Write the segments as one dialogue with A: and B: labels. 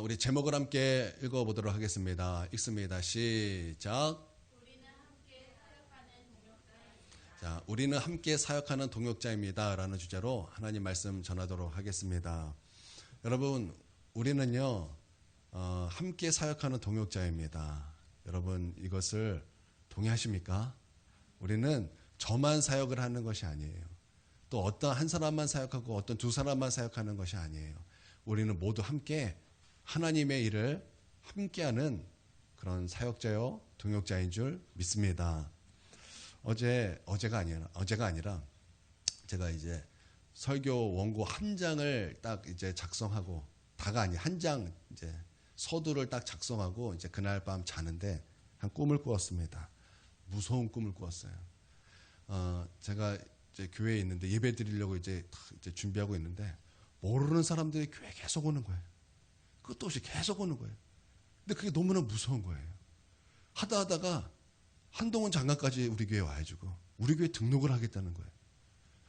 A: 우리 제목을 함께 읽어보도록 하겠습니다. 읽습니다. 시작. 자, 우리는 함께 사역하는 동역자입니다. 라는 주제로 하나님 말씀 전하도록 하겠습니다. 여러분, 우리는요, 함께 사역하는 동역자입니다. 여러분, 이것을 동의하십니까? 우리는 저만 사역을 하는 것이 아니에요. 또 어떤 한 사람만 사역하고 어떤 두 사람만 사역하는 것이 아니에요. 우리는 모두 함께 하나님의 일을 함께하는 그런 사역자요, 동역자인 줄 믿습니다. 어제가 아니라 제가 이제 설교 원고 한 장을 딱 이제 작성하고 한 장 이제 서두를 딱 작성하고 이제 그날 밤 자는데 한 꿈을 꾸었습니다. 무서운 꿈을 꾸었어요. 제가 이제 교회에 있는데 예배 드리려고 이제 준비하고 있는데 모르는 사람들이 교회에 계속 오는 거예요. 끝도 없이 계속 오는 거예요. 근데 그게 너무나 무서운 거예요. 하다가 한동훈 장관까지 우리 교회에 와가지고 우리 교회 등록을 하겠다는 거예요.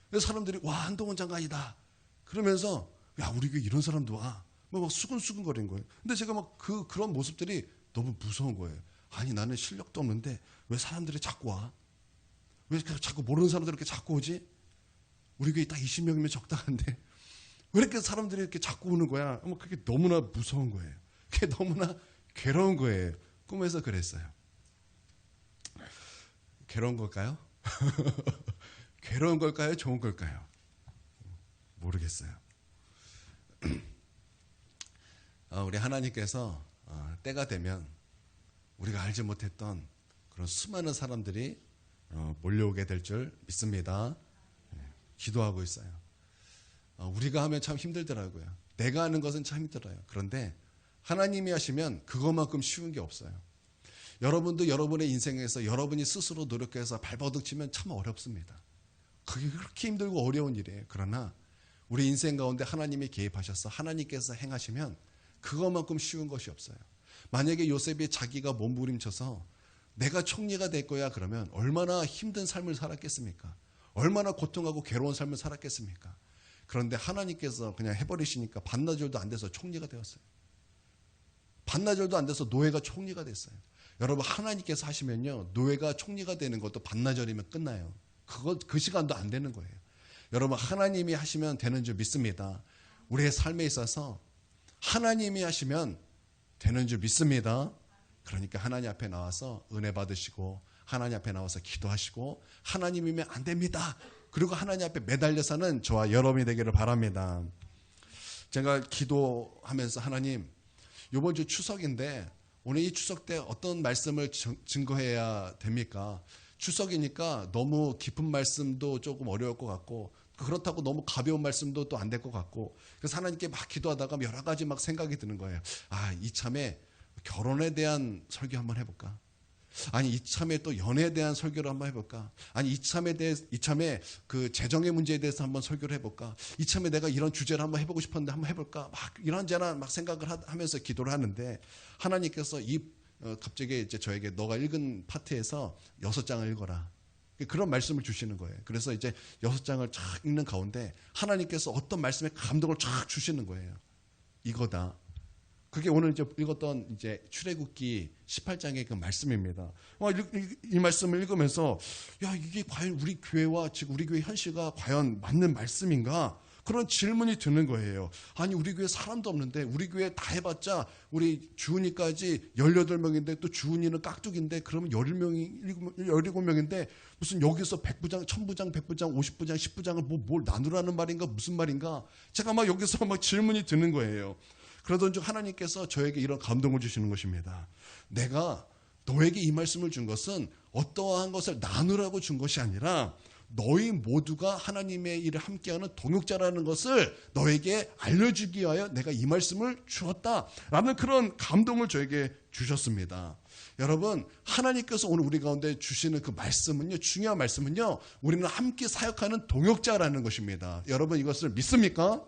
A: 그래서 사람들이 와, 한동훈 장관이다 그러면서 야, 우리 교회 이런 사람도 와, 막 수근수근거리는 거예요. 근데 제가 막 그런 모습들이 너무 무서운 거예요. 아니, 나는 실력도 없는데 왜 사람들이 자꾸 와? 왜 자꾸 모르는 사람들이 이렇게 자꾸 오지? 우리 교회 딱 20명이면 적당한데 왜 이렇게 사람들이 이렇게 자꾸 오는 거야? 그게 너무나 무서운 거예요. 그게 너무나 괴로운 거예요. 꿈에서 그랬어요. 괴로운 걸까요? 괴로운 걸까요? 좋은 걸까요? 모르겠어요. 우리 하나님께서 때가 되면 우리가 알지 못했던 그런 수많은 사람들이 몰려오게 될 줄 믿습니다. 기도하고 있어요. 우리가 하면 참 힘들더라고요. 내가 하는 것은 참 힘들어요. 그런데 하나님이 하시면 그것만큼 쉬운 게 없어요. 여러분도 여러분의 인생에서 여러분이 스스로 노력해서 발버둥 치면 참 어렵습니다. 그게 그렇게 힘들고 어려운 일이에요. 그러나 우리 인생 가운데 하나님이 개입하셔서 하나님께서 행하시면 그것만큼 쉬운 것이 없어요. 만약에 요셉이 자기가 몸부림쳐서 내가 총리가 될 거야 그러면 얼마나 힘든 삶을 살았겠습니까? 얼마나 고통하고 괴로운 삶을 살았겠습니까? 그런데 하나님께서 그냥 해버리시니까 반나절도 안 돼서 총리가 되었어요. 반나절도 안 돼서 노예가 총리가 됐어요. 여러분, 하나님께서 하시면요, 노예가 총리가 되는 것도 반나절이면 끝나요. 그 시간도 안 되는 거예요. 여러분, 하나님이 하시면 되는 줄 믿습니다. 우리의 삶에 있어서 하나님이 하시면 되는 줄 믿습니다. 그러니까 하나님 앞에 나와서 은혜 받으시고 하나님 앞에 나와서 기도하시고 하나님이면 안 됩니다. 그리고 하나님 앞에 매달려 사는 저와 여러분이 되기를 바랍니다. 제가 기도하면서 하나님, 이번 주 추석인데 오늘 이 추석 때 어떤 말씀을 증거해야 됩니까? 추석이니까 너무 깊은 말씀도 조금 어려울 것 같고 그렇다고 너무 가벼운 말씀도 또 안 될 것 같고 그래서 하나님께 막 기도하다가 여러 가지 막 생각이 드는 거예요. 이참에 결혼에 대한 설교 한번 해볼까? 아니, 이참에 또 연애에 대한 설교를 한번 해볼까? 아니, 이참에 그 재정의 문제에 대해서 한번 설교를 해볼까? 이참에 내가 이런 주제를 한번 해보고 싶었는데 한번 해볼까? 막 이런저런 막 생각을 하면서 기도를 하는데 하나님께서 갑자기 이제 저에게 너가 읽은 파트에서 6장을 읽어라. 그런 말씀을 주시는 거예요. 그래서 이제 6장을 쫙 읽는 가운데 하나님께서 어떤 말씀에 감동을 쫙 주시는 거예요. 이거다. 그게 오늘 이제 읽었던 이제 출애굽기 18장의 그 말씀입니다. 이 말씀을 읽으면서 이게 과연 우리 교회와 지금 우리 교회 현실과 과연 맞는 말씀인가? 그런 질문이 드는 거예요. 아니, 우리 교회 사람도 없는데 우리 교회 다 해봤자 우리 주은이까지 18명인데 또 주은이는 깍두기인데 그러면 17명인데 무슨 여기서 100부장, 1000부장, 100부장, 50부장, 10부장을 뭘 나누라는 말인가 무슨 말인가? 제가 막 여기서 막 질문이 드는 거예요. 그러던 중 하나님께서 저에게 이런 감동을 주시는 것입니다. 내가 너에게 이 말씀을 준 것은 어떠한 것을 나누라고 준 것이 아니라 너희 모두가 하나님의 일을 함께하는 동역자라는 것을 너에게 알려주기 위하여 내가 이 말씀을 주었다라는 그런 감동을 저에게 주셨습니다. 여러분, 하나님께서 오늘 우리 가운데 주시는 그 말씀은요, 중요한 말씀은요, 우리는 함께 사역하는 동역자라는 것입니다. 여러분, 이것을 믿습니까?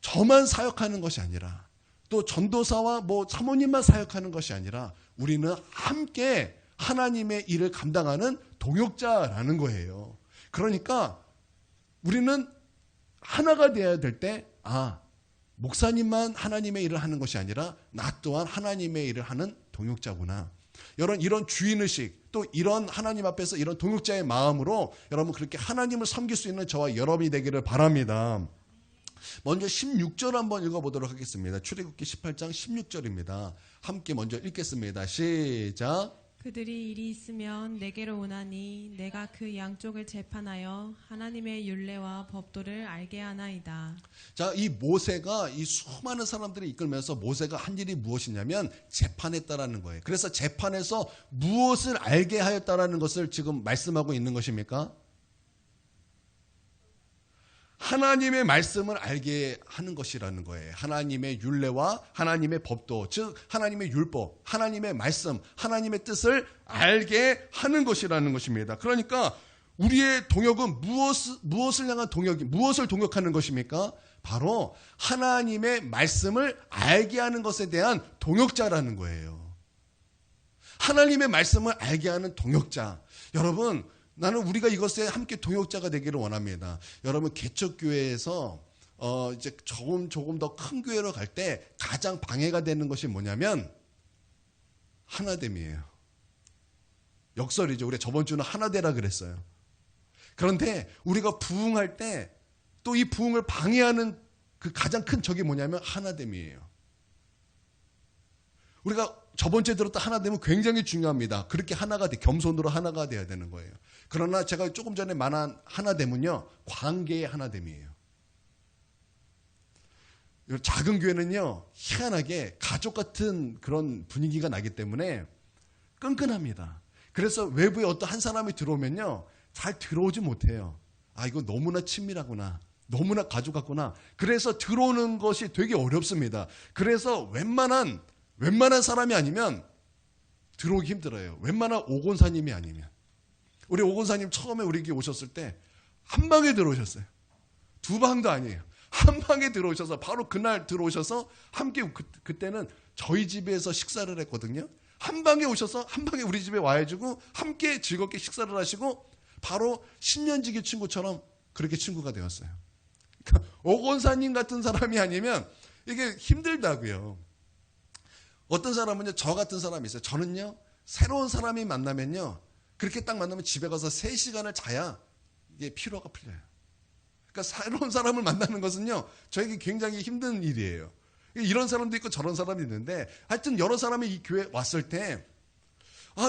A: 저만 사역하는 것이 아니라 또 전도사와 사모님만 사역하는 것이 아니라 우리는 함께 하나님의 일을 감당하는 동역자라는 거예요. 그러니까 우리는 하나가 되어야 될 때 목사님만 하나님의 일을 하는 것이 아니라 나 또한 하나님의 일을 하는 동역자구나. 이런 주인의식, 또 이런 하나님 앞에서 이런 동역자의 마음으로 여러분 그렇게 하나님을 섬길 수 있는 저와 여러분이 되기를 바랍니다. 먼저 16절 한번 읽어보도록 하겠습니다. 출애굽기 18장 16절입니다. 함께 먼저 읽겠습니다. 시작.
B: 그들이 일이 있으면 내게로 오나니 내가 그 양쪽을 재판하여 하나님의 율례와 법도를 알게 하나이다.
A: 자, 이 모세가 이 수많은 사람들을 이끌면서 모세가 한 일이 무엇이냐면 재판했다라는 거예요. 그래서 재판에서 무엇을 알게 하였다라는 것을 지금 말씀하고 있는 것입니까? 하나님의 말씀을 알게 하는 것이라는 거예요. 하나님의 율례와 하나님의 법도, 즉 하나님의 율법, 하나님의 말씀, 하나님의 뜻을 알게 하는 것이라는 것입니다. 그러니까 우리의 동역은 무엇을 향한 동역이, 무엇을 동역하는 것입니까? 바로 하나님의 말씀을 알게 하는 것에 대한 동역자라는 거예요. 하나님의 말씀을 알게 하는 동역자. 여러분, 나는 우리가 이것에 함께 동역자가 되기를 원합니다. 여러분, 개척교회에서 이제 조금 더 큰 교회로 갈 때 가장 방해가 되는 것이 뭐냐면 하나됨이에요. 역설이죠. 우리 저번 주는 하나되라 그랬어요. 그런데 우리가 부흥할 때 또 이 부흥을 방해하는 그 가장 큰 적이 뭐냐면 하나됨이에요. 우리가 저번 주에 들었던 하나됨은 굉장히 중요합니다. 그렇게 하나가 겸손으로 하나가 돼야 되는 거예요. 그러나 제가 조금 전에 말한 하나됨은요, 관계의 하나됨이에요. 작은 교회는요, 희한하게 가족 같은 그런 분위기가 나기 때문에 끈끈합니다. 그래서 외부에 어떤 한 사람이 들어오면요, 잘 들어오지 못해요. 아, 이거 너무나 친밀하구나. 너무나 가족 같구나. 그래서 들어오는 것이 되게 어렵습니다. 그래서 웬만한 사람이 아니면 들어오기 힘들어요. 웬만한 오곤사님이 아니면. 우리 오곤사님 처음에 우리 교회 오셨을 때 한 방에 들어오셨어요. 두 방도 아니에요. 한 방에 들어오셔서 바로 그날 들어오셔서 함께 그때는 저희 집에서 식사를 했거든요. 한 방에 오셔서 한 방에 우리 집에 와가지고 함께 즐겁게 식사를 하시고 바로 10년지기 친구처럼 그렇게 친구가 되었어요. 그러니까 오곤사님 같은 사람이 아니면 이게 힘들다고요. 어떤 사람은요, 저 같은 사람이 있어요. 저는요, 새로운 사람이 만나면요, 그렇게 딱 만나면 집에 가서 3시간을 자야 이게 피로가 풀려요. 그러니까 새로운 사람을 만나는 것은요, 저에게 굉장히 힘든 일이에요. 이런 사람도 있고 저런 사람도 있는데, 하여튼 여러 사람이 이 교회에 왔을 때,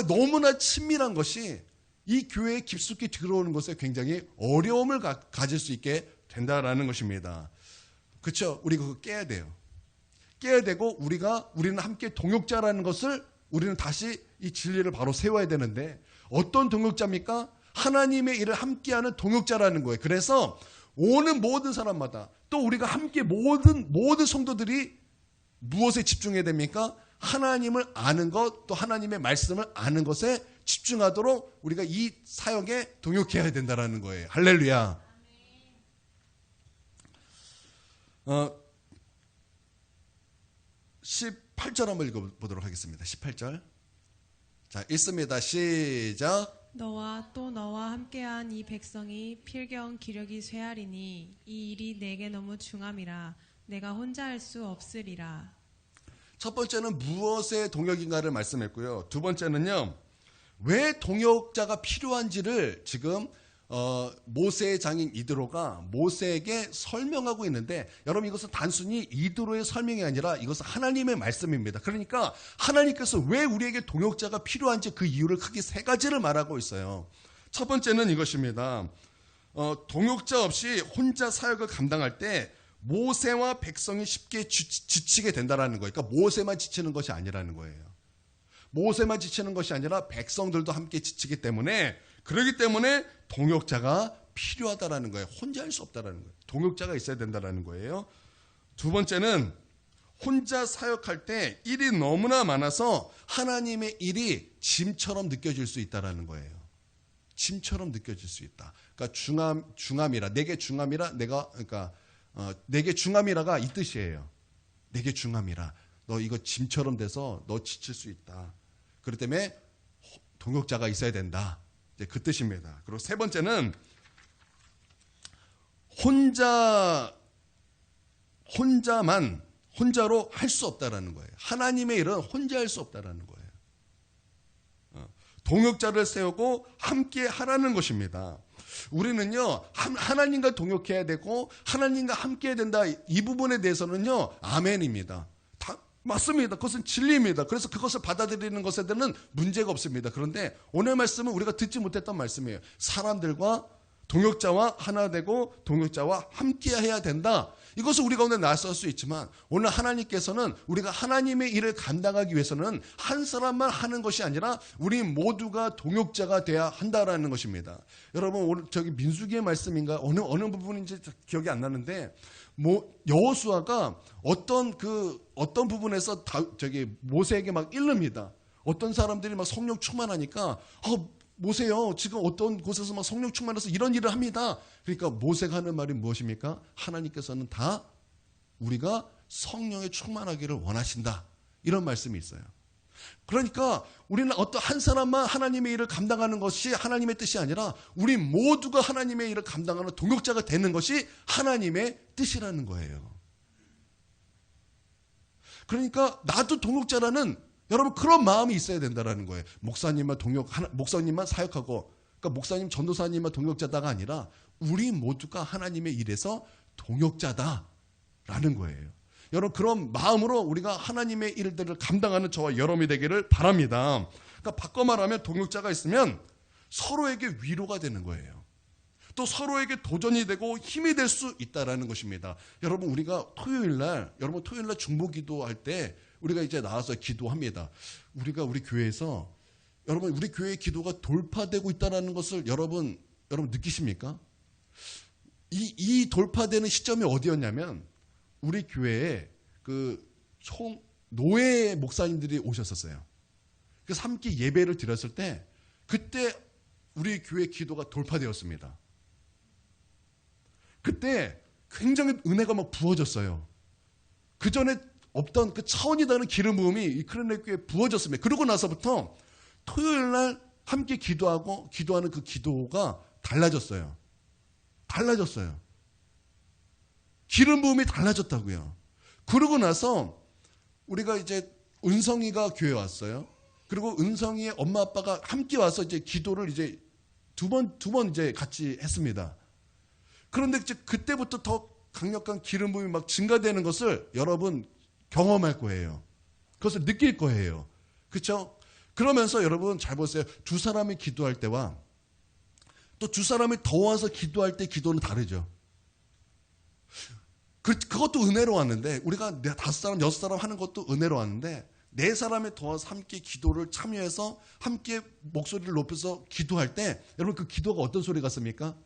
A: 너무나 친밀한 것이 이 교회에 깊숙이 들어오는 것에 굉장히 어려움을 가질 수 있게 된다라는 것입니다. 그렇죠? 우리 그거 깨야 돼요. 깨야 되고 우리는 함께 동역자라는 것을 우리는 다시 이 진리를 바로 세워야 되는데 어떤 동역자입니까? 하나님의 일을 함께하는 동역자라는 거예요. 그래서 오는 모든 사람마다 또 우리가 함께 모든 성도들이 무엇에 집중해야 됩니까? 하나님을 아는 것, 또 하나님의 말씀을 아는 것에 집중하도록 우리가 이 사역에 동역해야 된다는 거예요. 할렐루야. 18절 한번 읽어보도록 하겠습니다. 18절. 자, 읽습니다. 시작.
B: 너와 함께한 이 백성이 필경 기력이 쇠하리니 이 일이 내게 너무 중함이라 내가 혼자 할 수 없으리라.
A: 첫 번째는 무엇의 동역인가를 말씀했고요. 두 번째는요, 왜 동역자가 필요한지를 지금 모세의 장인 이드로가 모세에게 설명하고 있는데, 여러분 이것은 단순히 이드로의 설명이 아니라 이것은 하나님의 말씀입니다. 그러니까 하나님께서 왜 우리에게 동역자가 필요한지 그 이유를 크게 3가지를 말하고 있어요. 첫 번째는 이것입니다. 동역자 없이 혼자 사역을 감당할 때 모세와 백성이 쉽게 지치게 된다는 거예요. 그러니까 모세만 지치는 것이 아니라는 거예요. 모세만 지치는 것이 아니라 백성들도 함께 지치기 때문에, 그렇기 때문에 동역자가 필요하다라는 거예요. 혼자 할 수 없다라는 거예요. 동역자가 있어야 된다라는 거예요. 두 번째는 혼자 사역할 때 일이 너무나 많아서 하나님의 일이 짐처럼 느껴질 수 있다라는 거예요. 짐처럼 느껴질 수 있다. 그러니까 중함이라, 내게 중함이라, 내게 중함이라가 이 뜻이에요. 내게 중함이라. 너 이거 짐처럼 돼서 너 지칠 수 있다. 그렇기 때문에 동역자가 있어야 된다. 이제 그 뜻입니다. 그리고 세 번째는 혼자 혼자로 할 수 없다라는 거예요. 하나님의 일은 혼자 할 수 없다라는 거예요. 동역자를 세우고 함께 하라는 것입니다. 우리는요, 하나님과 동역해야 되고 하나님과 함께 해야 된다. 이 부분에 대해서는요, 아멘입니다. 다 맞습니다. 그것은 진리입니다. 그래서 그것을 받아들이는 것에 대한 문제가 없습니다. 그런데 오늘 말씀은 우리가 듣지 못했던 말씀이에요. 사람들과 동역자와 하나 되고 동역자와 함께 해야 된다. 이것을 우리가 오늘 나설 수 있지만 오늘 하나님께서는 우리가 하나님의 일을 감당하기 위해서는 한 사람만 하는 것이 아니라 우리 모두가 동역자가 돼야 한다라는 것입니다. 여러분 오늘 저기 민수기의 말씀인가 어느 부분인지 기억이 안 나는데 여호수아가 어떤 부분에서 모세에게 막 이릅니다. 어떤 사람들이 막 성령 충만하니까 모세요, 지금 어떤 곳에서 막 성령 충만해서 이런 일을 합니다. 그러니까 모세가 하는 말이 무엇입니까? 하나님께서는 다 우리가 성령에 충만하기를 원하신다. 이런 말씀이 있어요. 그러니까 우리는 어떤 한 사람만 하나님의 일을 감당하는 것이 하나님의 뜻이 아니라 우리 모두가 하나님의 일을 감당하는 동역자가 되는 것이 하나님의 뜻이라는 거예요. 그러니까 나도 동역자라는 여러분 그런 마음이 있어야 된다는 거예요. 목사님만 사역하고, 그러니까 목사님, 전도사님만 동역자다가 아니라 우리 모두가 하나님의 일에서 동역자다라는 거예요. 여러분 그런 마음으로 우리가 하나님의 일들을 감당하는 저와 여러분이 되기를 바랍니다. 그러니까 바꿔 말하면 동역자가 있으면 서로에게 위로가 되는 거예요. 또 서로에게 도전이 되고 힘이 될 수 있다라는 것입니다. 여러분 우리가 토요일 날 중보 기도할 때 우리가 이제 나와서 기도합니다. 우리 교회에서 여러분 우리 교회의 기도가 돌파되고 있다는 것을 여러분 느끼십니까? 이 돌파되는 시점이 어디였냐면 우리 교회에 총 노예 목사님들이 오셨었어요. 그래서 함께 예배를 드렸을 때 그때 우리 교회 기도가 돌파되었습니다. 그때 굉장히 은혜가 막 부어졌어요. 그 전에 없던 그 차원이 다른 기름 부음이 이 크레네 교회에 부어졌습니다. 그러고 나서부터 토요일 날 함께 기도하는 그 기도가 달라졌어요. 기름 부음이 달라졌다고요. 그러고 나서 우리가 이제 은성이가 교회에 왔어요. 그리고 은성이의 엄마 아빠가 함께 와서 이제 기도를 이제 두 번 이제 같이 했습니다. 그런데 이제 그때부터 더 강력한 기름 부음이 막 증가되는 것을 여러분 경험할 거예요. 그것을 느낄 거예요. 그렇죠? 그러면서 여러분 잘 보세요. 두 사람이 기도할 때와 또 두 사람이 더 와서 기도할 때 기도는 다르죠. 그것도 은혜로 왔는데 우리가 5사람, 6사람 하는 것도 은혜로 왔는데 4사람이 더 와서 함께 기도를 참여해서 함께 목소리를 높여서 기도할 때 여러분 그 기도가 어떤 소리 같습니까?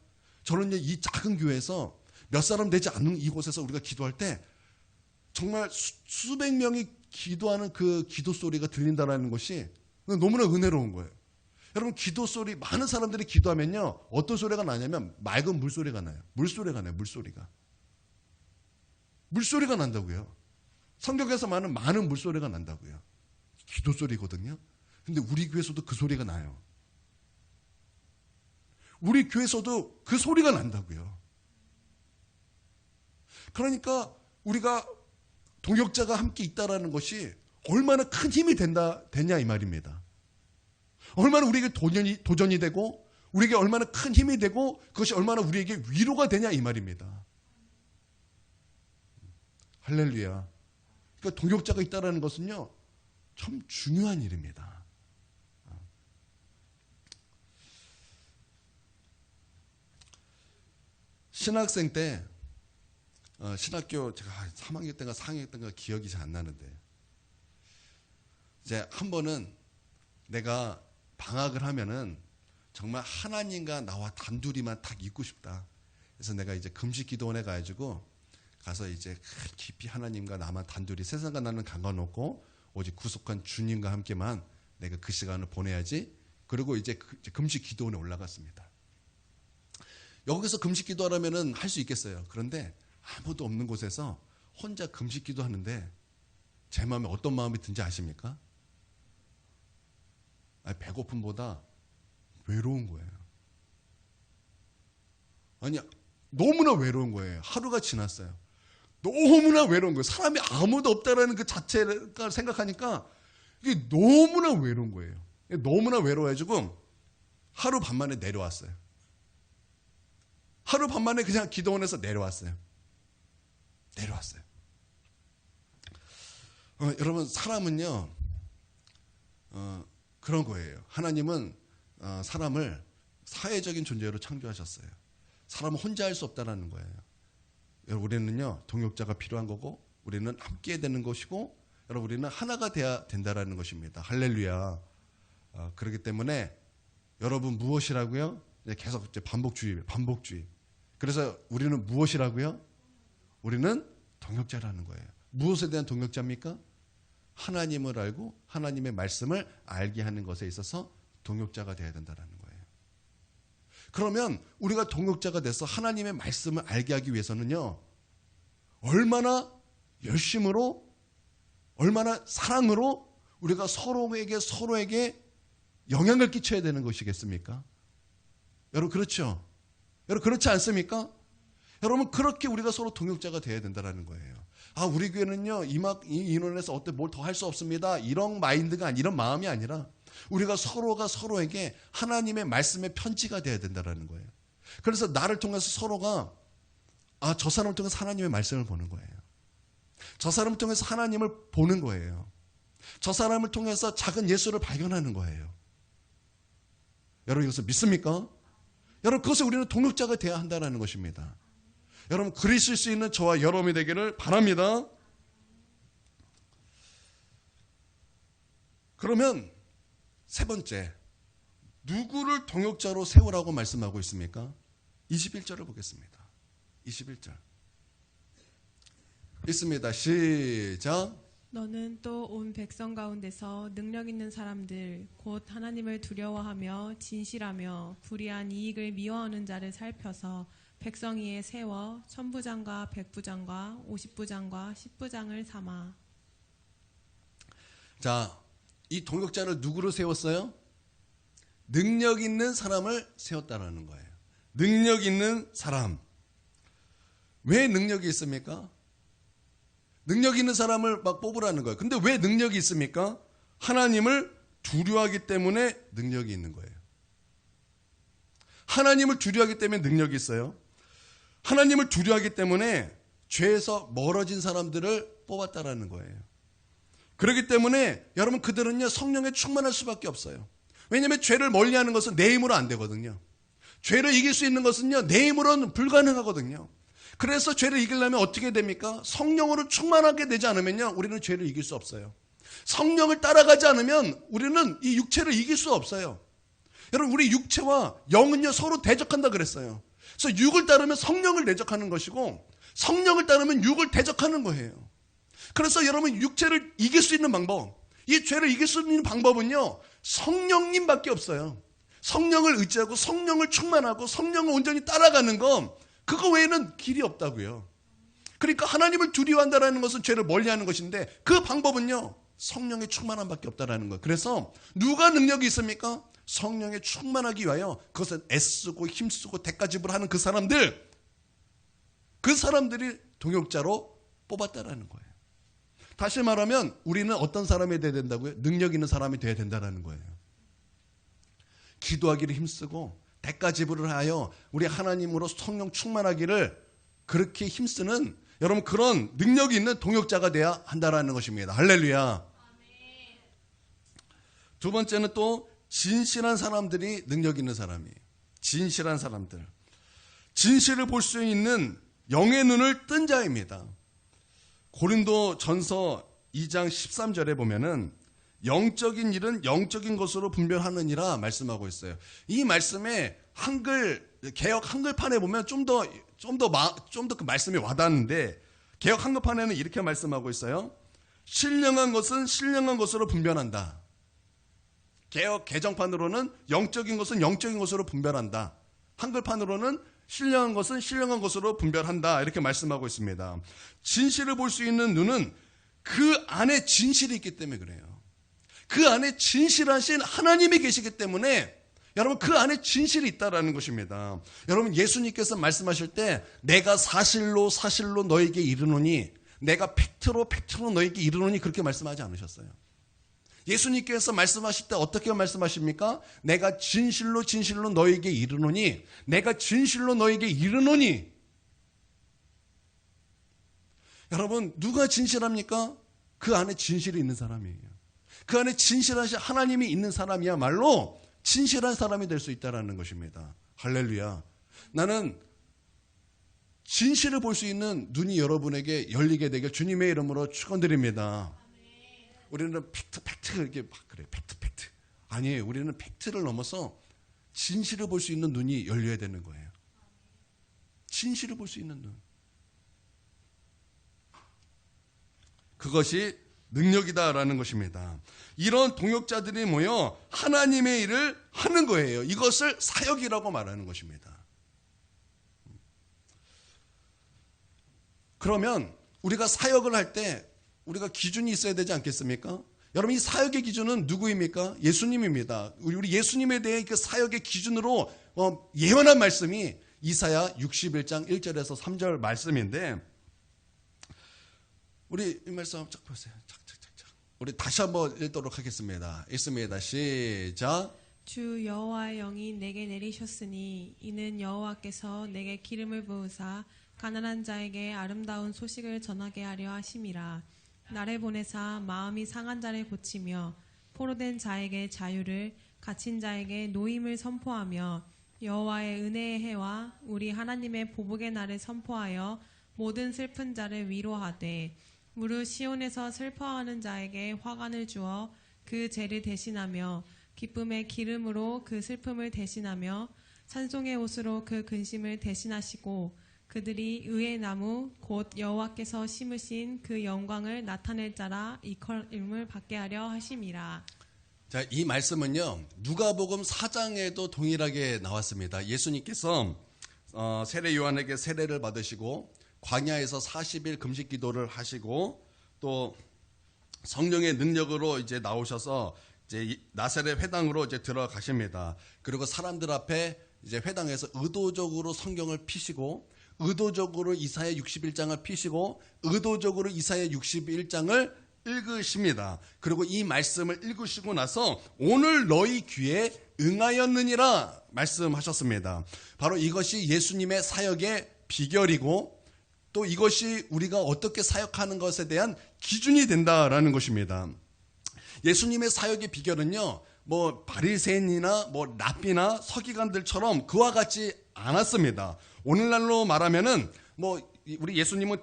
A: 저는 이 작은 교회에서 몇 사람 되지 않는 이곳에서 우리가 기도할 때 정말 수백 명이 기도하는 그 기도 소리가 들린다는 것이 너무나 은혜로운 거예요. 여러분 기도 소리 많은 사람들이 기도하면요 어떤 소리가 나냐면 맑은 물소리가 나요. 물소리가 난다고요. 성경에서 말하는 많은 물소리가 난다고요. 기도 소리거든요. 근데 우리 교회에서도 그 소리가 나요. 우리 교회에서도 그 소리가 난다고요. 그러니까 우리가 동역자가 함께 있다라는 것이 얼마나 큰 힘이 되냐 이 말입니다. 얼마나 우리에게 도전이 되고 우리에게 얼마나 큰 힘이 되고 그것이 얼마나 우리에게 위로가 되냐 이 말입니다. 할렐루야. 그러니까 동역자가 있다라는 것은요 참 중요한 일입니다. 신학생 때 신학교 제가 3학년 때인가 4학년 때인가 기억이 잘 안 나는데 이제 한 번은 내가 방학을 하면은 정말 하나님과 나와 단둘이만 딱 있고 싶다. 그래서 내가 이제 금식 기도원에 가가지고 가서 이제 깊이 하나님과 나만 단둘이 세상과 나는 상관없고 오직 구속한 주님과 함께만 내가 그 시간을 보내야지. 그리고 이제 금식 기도원에 올라갔습니다. 여기서 금식 기도하려면은 할 수 있겠어요. 그런데 아무도 없는 곳에서 혼자 금식 기도하는데 제 마음에 어떤 마음이 든지 아십니까? 배고픔보다 외로운 거예요. 아니 너무나 외로운 거예요. 하루가 지났어요. 너무나 외로운 거예요. 사람이 아무도 없다라는 그 자체를 생각하니까 이게 너무나 외로운 거예요. 너무나 외로워가지고 하루 반만에 내려왔어요. 하루 반만에 그냥 기도원에서 내려왔어요. 여러분, 사람은요, 그런 거예요. 하나님은 사람을 사회적인 존재로 창조하셨어요. 사람은 혼자 할 수 없다는 거예요. 여러분, 우리는요, 동역자가 필요한 거고, 우리는 함께 되는 것이고, 여러분, 우리는 하나가 돼야 된다는 것입니다. 할렐루야. 그렇기 때문에 여러분 무엇이라고요? 계속 이제 반복주의. 그래서 우리는 무엇이라고요? 우리는 동역자라는 거예요. 무엇에 대한 동역자입니까? 하나님을 알고 하나님의 말씀을 알게 하는 것에 있어서 동역자가 되어야 된다는 거예요. 그러면 우리가 동역자가 돼서 하나님의 말씀을 알게 하기 위해서는요, 얼마나 열심으로, 얼마나 사랑으로 우리가 서로에게 영향을 끼쳐야 되는 것이겠습니까? 여러분, 그렇죠? 여러분, 그렇지 않습니까? 여러분, 그렇게 우리가 서로 동역자가 되어야 된다는 거예요. 우리 교회는요, 이 인원에서 뭘 더 할 수 없습니다. 이런 마인드가 이런 마음이 아니라 우리가 서로가 서로에게 하나님의 말씀의 편지가 되어야 된다는 거예요. 그래서 나를 통해서 서로가 저 사람을 통해서 하나님의 말씀을 보는 거예요. 저 사람을 통해서 하나님을 보는 거예요. 저 사람을 통해서 작은 예수를 발견하는 거예요. 여러분, 이것을 믿습니까? 여러분, 그것을 우리는 동역자가 되어야 한다는 것입니다. 여러분, 그리실 수 있는 저와 여러분이 되기를 바랍니다. 그러면 세 번째, 누구를 동역자로 세우라고 말씀하고 있습니까? 21절을 보겠습니다. 21절 있습니다. 시작.
B: 너는 또 온 백성 가운데서 능력 있는 사람들 곧 하나님을 두려워하며 진실하며 불의한 이익을 미워하는 자를 살펴서 백성 위에 세워 천부장과 백부장과 50부장과 10부장을 삼아.
A: 자, 이 동역자를 누구로 세웠어요? 능력 있는 사람을 세웠다는 거예요. 능력 있는 사람. 왜 능력이 있습니까? 능력 있는 사람을 막 뽑으라는 거예요. 근데 왜 능력이 있습니까? 하나님을 두려워하기 때문에 능력이 있는 거예요. 하나님을 두려워하기 때문에 능력이 있어요. 하나님을 두려워하기 때문에 죄에서 멀어진 사람들을 뽑았다라는 거예요. 그렇기 때문에 여러분, 그들은요, 성령에 충만할 수밖에 없어요. 왜냐하면 죄를 멀리하는 것은 내 힘으로 안 되거든요. 죄를 이길 수 있는 것은요, 내 힘으로는 불가능하거든요. 그래서 죄를 이기려면 어떻게 됩니까? 성령으로 충만하게 되지 않으면요, 우리는 죄를 이길 수 없어요. 성령을 따라가지 않으면 우리는 이 육체를 이길 수 없어요. 여러분, 우리 육체와 영은요, 서로 대적한다 그랬어요. 그래서 육을 따르면 성령을 대적하는 것이고, 성령을 따르면 육을 대적하는 거예요. 그래서 여러분, 육체를 이길 수 있는 방법, 이 죄를 이길 수 있는 방법은요, 성령님밖에 없어요. 성령을 의지하고 성령을 충만하고 성령을 온전히 따라가는 건 그거 외에는 길이 없다고요. 그러니까 하나님을 두려워한다는 것은 죄를 멀리하는 것인데, 그 방법은요, 성령의 충만함밖에 없다라는 거예요. 그래서 누가 능력이 있습니까? 성령에 충만하기 위하여 그것을 애쓰고 힘쓰고 대가지불하는 그 사람들이 동역자로 뽑았다라는 거예요. 다시 말하면 우리는 어떤 사람이 되어야 된다고요? 능력 있는 사람이 되어야 된다는 거예요. 기도하기를 힘쓰고 대가지불을 하여 우리 하나님으로 성령 충만하기를 그렇게 힘쓰는, 여러분, 그런 능력이 있는 동역자가 돼야 한다는 것입니다. 할렐루야. 두 번째는 또 진실한 사람들이 능력 있는 사람이에요. 진실한 사람들. 진실을 볼 수 있는 영의 눈을 뜬 자입니다. 고린도 전서 2장 13절에 보면은 영적인 일은 영적인 것으로 분별하느니라 말씀하고 있어요. 이 말씀에 개역 한글판에 보면 좀 더 그 말씀이 와닿는데, 개역 한글판에는 이렇게 말씀하고 있어요. 신령한 것은 신령한 것으로 분별한다. 개역 개정판으로는 영적인 것은 영적인 것으로 분별한다. 한글판으로는 신령한 것은 신령한 것으로 분별한다. 이렇게 말씀하고 있습니다. 진실을 볼 수 있는 눈은 그 안에 진실이 있기 때문에 그래요. 그 안에 진실하신 하나님이 계시기 때문에 여러분 그 안에 진실이 있다라는 것입니다. 여러분 예수님께서 말씀하실 때 내가 사실로 너에게 이르노니, 내가 팩트로 너에게 이르노니 그렇게 말씀하지 않으셨어요. 예수님께서 말씀하실 때 어떻게 말씀하십니까? 내가 진실로 너에게 이르노니, 내가 진실로 너에게 이르노니. 여러분 누가 진실합니까? 그 안에 진실이 있는 사람이에요. 그 안에 진실하신 하나님이 있는 사람이야말로 진실한 사람이 될 수 있다는 것입니다. 할렐루야. 나는 진실을 볼 수 있는 눈이 여러분에게 열리게 되길 주님의 이름으로 축원드립니다. 우리는 팩트 이렇게 막 그래. 팩트. 아니에요. 우리는 팩트를 넘어서 진실을 볼 수 있는 눈이 열려야 되는 거예요. 진실을 볼 수 있는 눈. 그것이 능력이다라는 것입니다. 이런 동역자들이 모여 하나님의 일을 하는 거예요. 이것을 사역이라고 말하는 것입니다. 그러면 우리가 사역을 할 때 우리가 기준이 있어야 되지 않겠습니까? 여러분 이 사역의 기준은 누구입니까? 예수님입니다. 우리 예수님에 대해 그 사역의 기준으로 예언한 말씀이 이사야 61장 1절에서 3절 말씀인데, 우리 이 말씀 쫙 보세요. 우리 다시 한번 읽도록 하겠습니다. 읽습니다. 시작.
B: 주 여호와의 영이 내게 내리셨으니 이는 여호와께서 내게 기름을 부으사 가난한 자에게 아름다운 소식을 전하게 하려 하심이라. 나를 보내사 마음이 상한 자를 고치며 포로된 자에게 자유를, 갇힌 자에게 노임을 선포하며 여호와의 은혜의 해와 우리 하나님의 보복의 날을 선포하여 모든 슬픈 자를 위로하되, 무릇 시온에서 슬퍼하는 자에게 화관을 주어 그 죄를 대신하며 기쁨의 기름으로 그 슬픔을 대신하며 찬송의 옷으로 그 근심을 대신하시고 그들이 의의 나무 곧 여호와께서 심으신 그 영광을 나타낼 자라 일컬음을 받게 하려 하심이라.
A: 자, 이 말씀은요 누가복음 4장에도 동일하게 나왔습니다. 예수님께서 세례 요한에게 세례를 받으시고 광야에서 40일 금식 기도를 하시고 또 성령의 능력으로 이제 나오셔서 이제 나사렛 회당으로 이제 들어가십니다. 그리고 사람들 앞에 이제 회당에서 의도적으로 성경을 피시고, 의도적으로 이사야 61장을 피시고, 의도적으로 이사야 61장을 읽으십니다. 그리고 이 말씀을 읽으시고 나서 오늘 너희 귀에 응하였느니라 말씀하셨습니다. 바로 이것이 예수님의 사역의 비결이고 또 이것이 우리가 어떻게 사역하는 것에 대한 기준이 된다라는 것입니다. 예수님의 사역의 비결은요, 뭐 바리새인이나 뭐 랍비나 서기관들처럼 그와 같지 않았습니다. 오늘날로 말하면은 뭐 우리 예수님은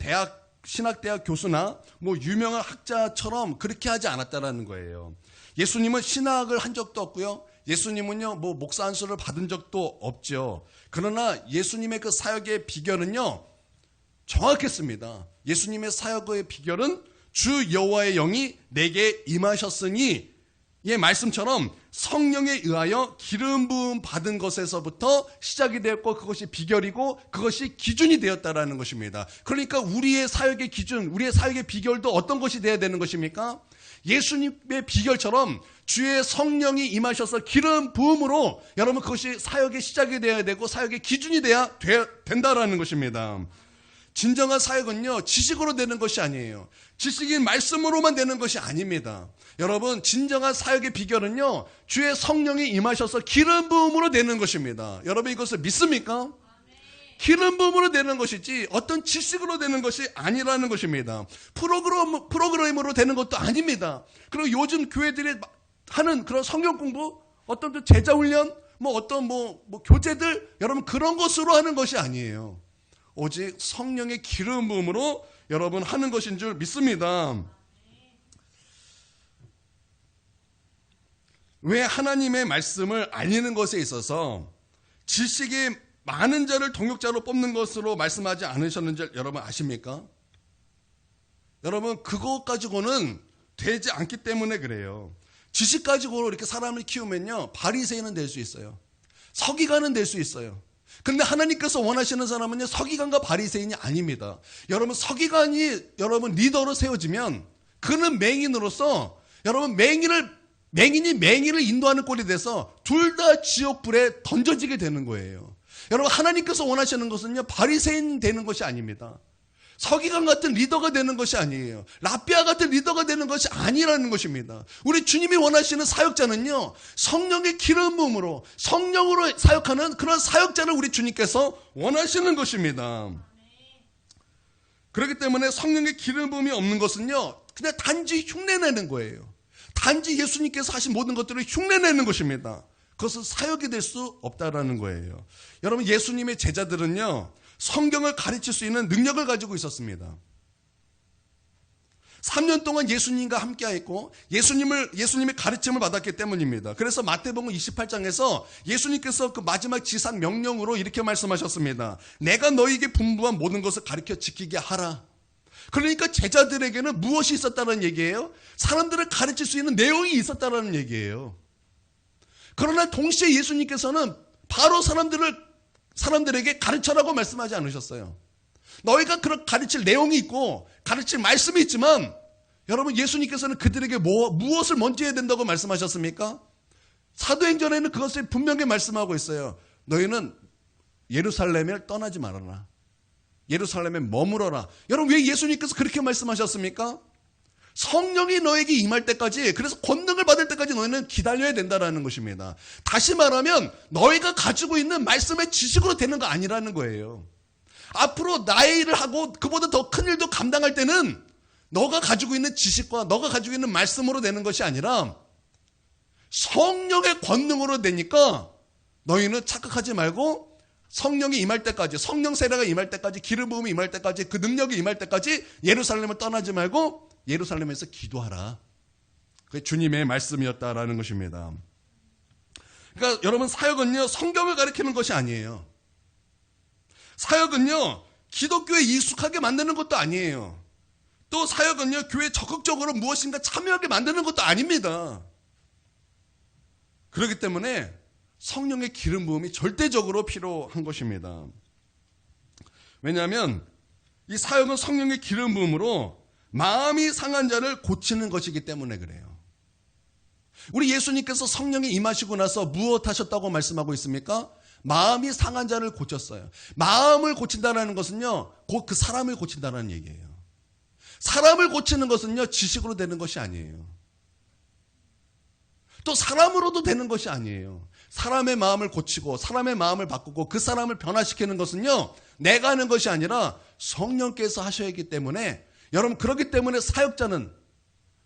A: 신학대학 교수나 뭐 유명한 학자처럼 그렇게 하지 않았다라는 거예요. 예수님은 신학을 한 적도 없고요. 예수님은요 뭐 목사 안수를 받은 적도 없죠. 그러나 예수님의 그 사역의 비결은요 정확했습니다. 예수님의 사역의 비결은 주 여호와의 영이 내게 임하셨으니, 이 말씀처럼 성령에 의하여 기름 부음 받은 것에서부터 시작이 되었고 그것이 비결이고 그것이 기준이 되었다라는 것입니다. 그러니까 우리의 사역의 기준, 우리의 사역의 비결도 어떤 것이 되어야 되는 것입니까? 예수님의 비결처럼 주의 성령이 임하셔서 기름 부음으로 여러분 그것이 사역의 시작이 되어야 되고 사역의 기준이 된다라는 것입니다. 진정한 사역은요 지식으로 되는 것이 아니에요. 지식인 말씀으로만 되는 것이 아닙니다. 여러분 진정한 사역의 비결은요 주의 성령이 임하셔서 기름 부음으로 되는 것입니다. 여러분 이것을 믿습니까? 기름 부음으로 되는 것이지 어떤 지식으로 되는 것이 아니라는 것입니다. 프로그램으로 되는 것도 아닙니다. 그리고 요즘 교회들이 하는 그런 성경 공부, 어떤 제자 훈련, 뭐 어떤 뭐 교재들, 여러분 그런 것으로 하는 것이 아니에요. 오직 성령의 기름 부음으로 여러분 하는 것인 줄 믿습니다. 왜 하나님의 말씀을 알리는 것에 있어서 지식이 많은 자를 동역자로 뽑는 것으로 말씀하지 않으셨는지 여러분 아십니까? 여러분 그것 가지고는 되지 않기 때문에 그래요. 지식 가지고 이렇게 사람을 키우면요 바리새인은 될 수 있어요. 서기관은 될 수 있어요. 그런데 하나님께서 원하시는 사람은요 서기관과 바리새인이 아닙니다. 여러분 서기관이 여러분 리더로 세워지면 그는 맹인으로서 여러분 맹인을 맹인이 맹인을 인도하는 꼴이 돼서 둘 다 지옥불에 던져지게 되는 거예요. 여러분, 하나님께서 원하시는 것은요, 바리새인 되는 것이 아닙니다. 서기관 같은 리더가 되는 것이 아니에요. 라비아 같은 리더가 되는 것이 아니라는 것입니다. 우리 주님이 원하시는 사역자는요, 성령의 기름 부음으로 성령으로 사역하는 그런 사역자를 우리 주님께서 원하시는 것입니다. 그렇기 때문에 성령의 기름 부음이 없는 것은요, 그냥 단지 흉내내는 거예요. 단지 예수님께서 하신 모든 것들을 흉내내는 것입니다. 그것은 사역이 될 수 없다라는 거예요. 여러분, 예수님의 제자들은요, 성경을 가르칠 수 있는 능력을 가지고 있었습니다. 3년 동안 예수님과 함께했고 예수님의 가르침을 받았기 때문입니다. 그래서 마태복음 28장에서 예수님께서 그 마지막 지상 명령으로 이렇게 말씀하셨습니다. 내가 너희에게 분부한 모든 것을 가르쳐 지키게 하라. 그러니까 제자들에게는 무엇이 있었다는 얘기예요? 사람들을 가르칠 수 있는 내용이 있었다는 얘기예요. 그러나 동시에 예수님께서는 바로 사람들에게 가르쳐라고 말씀하지 않으셨어요. 너희가 그런 가르칠 내용이 있고 가르칠 말씀이 있지만, 여러분, 예수님께서는 그들에게 무엇을 먼저 해야 된다고 말씀하셨습니까? 사도행전에는 그것을 분명히 말씀하고 있어요. 너희는 예루살렘을 떠나지 말아라. 예루살렘에 머물어라. 여러분, 왜 예수님께서 그렇게 말씀하셨습니까? 성령이 너에게 임할 때까지, 그래서 권능을 받을 때까지 너희는 기다려야 된다는 것입니다. 다시 말하면 너희가 가지고 있는 말씀의 지식으로 되는 거 아니라는 거예요. 앞으로 나의 일을 하고 그보다 더 큰 일도 감당할 때는 너가 가지고 있는 지식과 너가 가지고 있는 말씀으로 되는 것이 아니라 성령의 권능으로 되니까, 너희는 착각하지 말고 성령이 임할 때까지, 성령 세례가 임할 때까지, 기름 부음이 임할 때까지, 그 능력이 임할 때까지 예루살렘을 떠나지 말고 예루살렘에서 기도하라. 그게 주님의 말씀이었다라는 것입니다. 그러니까 여러분, 사역은요, 성경을 가르치는 것이 아니에요. 사역은요, 기독교에 익숙하게 만드는 것도 아니에요. 또 사역은요, 교회에 적극적으로 무엇인가 참여하게 만드는 것도 아닙니다. 그렇기 때문에 성령의 기름 부음이 절대적으로 필요한 것입니다. 왜냐하면 이 사역은 성령의 기름 부음으로 마음이 상한 자를 고치는 것이기 때문에 그래요. 우리 예수님께서 성령이 임하시고 나서 무엇 하셨다고 말씀하고 있습니까? 마음이 상한 자를 고쳤어요. 마음을 고친다는 것은요, 곧 그 사람을 고친다는 얘기예요. 사람을 고치는 것은요, 지식으로 되는 것이 아니에요. 또 사람으로도 되는 것이 아니에요. 사람의 마음을 고치고 사람의 마음을 바꾸고 그 사람을 변화시키는 것은요, 내가 하는 것이 아니라 성령께서 하셔야 하기 때문에, 여러분, 그렇기 때문에 사역자는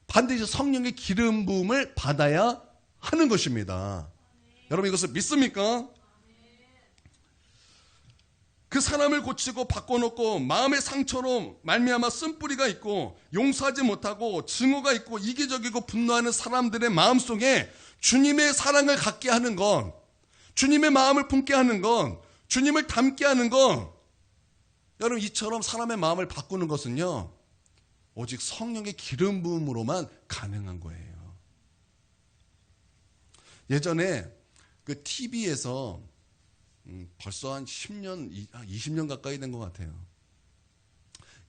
A: 반드시 성령의 기름 부음을 받아야 하는 것입니다. 여러분, 이것을 믿습니까? 그 사람을 고치고 바꿔놓고 마음의 상처로 말미암아 쓴뿌리가 있고 용서하지 못하고 증오가 있고 이기적이고 분노하는 사람들의 마음속에 주님의 사랑을 갖게 하는 건, 주님의 마음을 품게 하는 건, 주님을 닮게 하는 건, 여러분, 이처럼 사람의 마음을 바꾸는 것은요, 오직 성령의 기름 부음으로만 가능한 거예요. 예전에 그 TV에서 벌써 한 10년, 20년 가까이 된 것 같아요.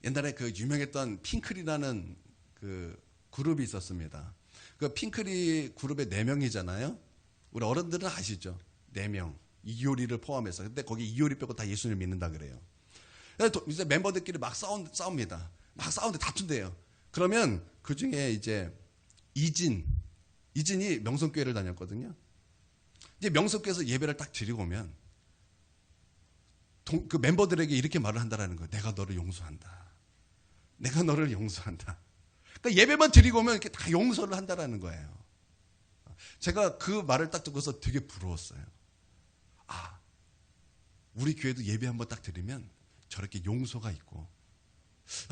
A: 옛날에 그 유명했던 핑클이라는 그 그룹이 있었습니다. 그 핑클이 그룹에 4명이잖아요. 우리 어른들은 아시죠? 4명. 이효리를 포함해서. 근데 거기 이효리 빼고 다 예수님을 믿는다 그래요. 이제 멤버들끼리 막 싸웁니다. 막 싸우는데 다툰대요. 그러면 그 중에 이제 이진이 명성교회를 다녔거든요. 이제 명성교회에서 예배를 딱 드리고 오면 그 멤버들에게 이렇게 말을 한다라는 거예요. 내가 너를 용서한다. 내가 너를 용서한다. 그러니까 예배만 드리고 오면 이렇게 다 용서를 한다라는 거예요. 제가 그 말을 딱 듣고서 되게 부러웠어요. 아, 우리 교회도 예배 한번 딱 드리면 저렇게 용서가 있고,